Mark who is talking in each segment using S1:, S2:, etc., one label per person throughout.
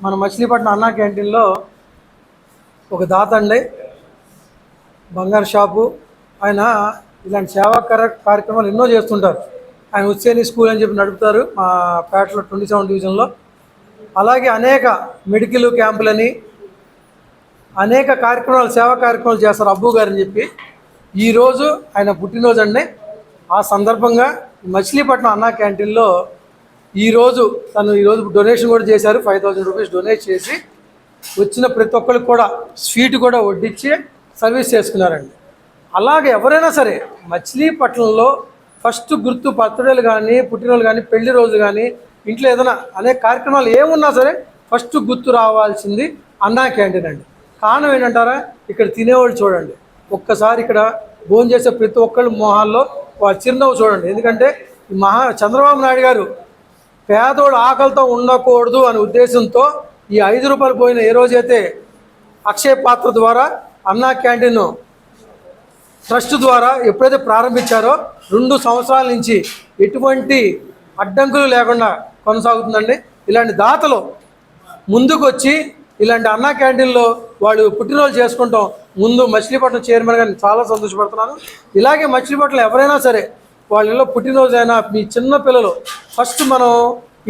S1: మన మచిలీపట్నం అన్నా క్యాంటీన్లో ఒక దాత అండి, బంగారు షాపు. ఆయన ఇలాంటి సేవా కార్యక్రమాలు ఎన్నో చేస్తుంటారు. ఆయన ఉచ్చేని స్కూల్ అని చెప్పి నడుపుతారు మా పేటలో 27 డివిజన్లో. అలాగే అనేక మెడికల్ క్యాంపులని అనేక కార్యక్రమాలు సేవా కార్యక్రమాలు చేస్తారు అబ్బు గారు అని చెప్పి. ఈరోజు ఆయన పుట్టినరోజు అండి. ఆ సందర్భంగా మచిలీపట్నం అన్నా క్యాంటీన్లో ఈరోజు డొనేషన్ కూడా చేశారు. 5000 రూపీస్ డొనేట్ చేసి వచ్చిన ప్రతి ఒక్కరికి కూడా స్వీట్ కూడా వడ్డించి సర్వీస్ చేసుకున్నారండి. అలాగే ఎవరైనా సరే మచిలీపట్నంలో ఫస్ట్ గుర్తు బర్త్డేలు కానీ పుట్టినరోజు కానీ పెళ్లి రోజు కానీ ఇంట్లో ఏదైనా అనేక కార్యక్రమాలు ఏమున్నా సరే ఫస్ట్ గుర్తు రావాల్సింది అన్నా క్యాంటీన్ అండి. కారణం ఏంటంటారా, ఇక్కడ తినేవాళ్ళు చూడండి, ఒక్కసారి ఇక్కడ భోజనం చేసే ప్రతి ఒక్కళ్ళు మొహాల్లో వాళ్ళ చిరునవ్వు చూడండి. ఎందుకంటే చంద్రబాబు నాయుడు గారు పేదోడు ఆకలితో ఉండకూడదు అనే ఉద్దేశంతో ఈ 5 రూపాయలు పోయిన ఏ రోజైతే అక్షయ పాత్ర ద్వారా అన్నా క్యాంటీన్ ట్రస్ట్ ద్వారా ఎప్పుడైతే ప్రారంభించారో 2 సంవత్సరాల నుంచి ఎటువంటి అడ్డంకులు లేకుండా కొనసాగుతుందండి. ఇలాంటి దాతలు ముందుకు వచ్చి ఇలాంటి అన్నా క్యాంటీన్లో వాళ్ళు పుట్టినరోజు చేసుకుంటాం ముందు మచిలీపట్నం చైర్మన్ గారిని చాలా సంతోషపడుతున్నాను. ఇలాగే మచిలీపట్నంలో ఎవరైనా సరే వాళ్ళలో పుట్టినరోజు అయినా మీ చిన్న పిల్లలు ఫస్ట్ మనం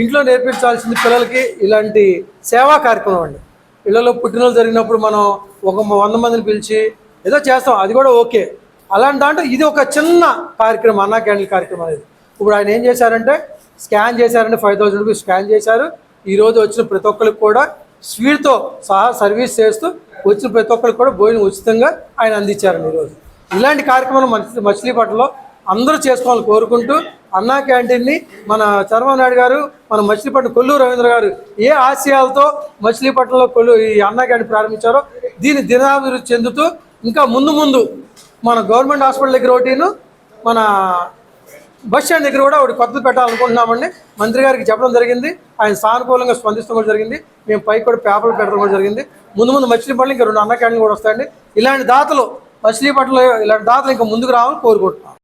S1: ఇంట్లో నేర్పించాల్సింది పిల్లలకి ఇలాంటి సేవా కార్యక్రమం అండి. పిల్లలు పుట్టినరోజు జరిగినప్పుడు మనం ఒక 100 మందిని పిలిచి ఏదో చేస్తాం, అది కూడా ఓకే. అలాంటి దాంట్లో ఇది ఒక చిన్న కార్యక్రమం, అన్నా క్యాంటీన్ కార్యక్రమం అనేది. ఇప్పుడు ఆయన ఏం చేశారంటే స్కాన్ చేశారంటే 5000 రూపీస్ స్కాన్ చేశారు. ఈరోజు వచ్చిన ప్రతి ఒక్కరికి కూడా స్వీట్తో సహా సర్వీస్ చేస్తూ వచ్చిన ప్రతి ఒక్కరికి కూడా భోజనం ఉచితంగా ఆయన అందించారండి. ఈరోజు ఇలాంటి కార్యక్రమాలు మచిలీపట్నంలో అందరూ చేసుకోవాలని కోరుకుంటూ అన్నా క్యాంటీన్ని మన చంద్రబాబు నాయుడు గారు మన మచిలీపట్నం కొల్లూరు రవీంద్ర గారు ఏ ఆశయాలతో మచిలీపట్నంలో ఈ అన్నా క్యాంటీన్ ప్రారంభించారో దీన్ని దినాభివృద్ధి చెందుతూ ఇంకా ముందు మన గవర్నమెంట్ హాస్పిటల్ దగ్గర ఒకటిను మన బస్ స్టాండ్ దగ్గర కూడా ఒకటి కొత్తది పెట్టాలనుకుంటున్నామండి. మంత్రి గారికి చెప్పడం జరిగింది, ఆయన సానుకూలంగా స్పందించడం కూడా జరిగింది. మేము పైకి కూడా పేపర్లు పెట్టడం కూడా జరిగింది. ముందు మచిలీపట్నం ఇంకా 2 అన్నా క్యాంటీన్లు కూడా వస్తాయండి. ఇలాంటి దాతలు మచిలీపట్నంలో ఇలాంటి దాతలు ఇంకా ముందుకు రావాలని కోరుకుంటున్నాం.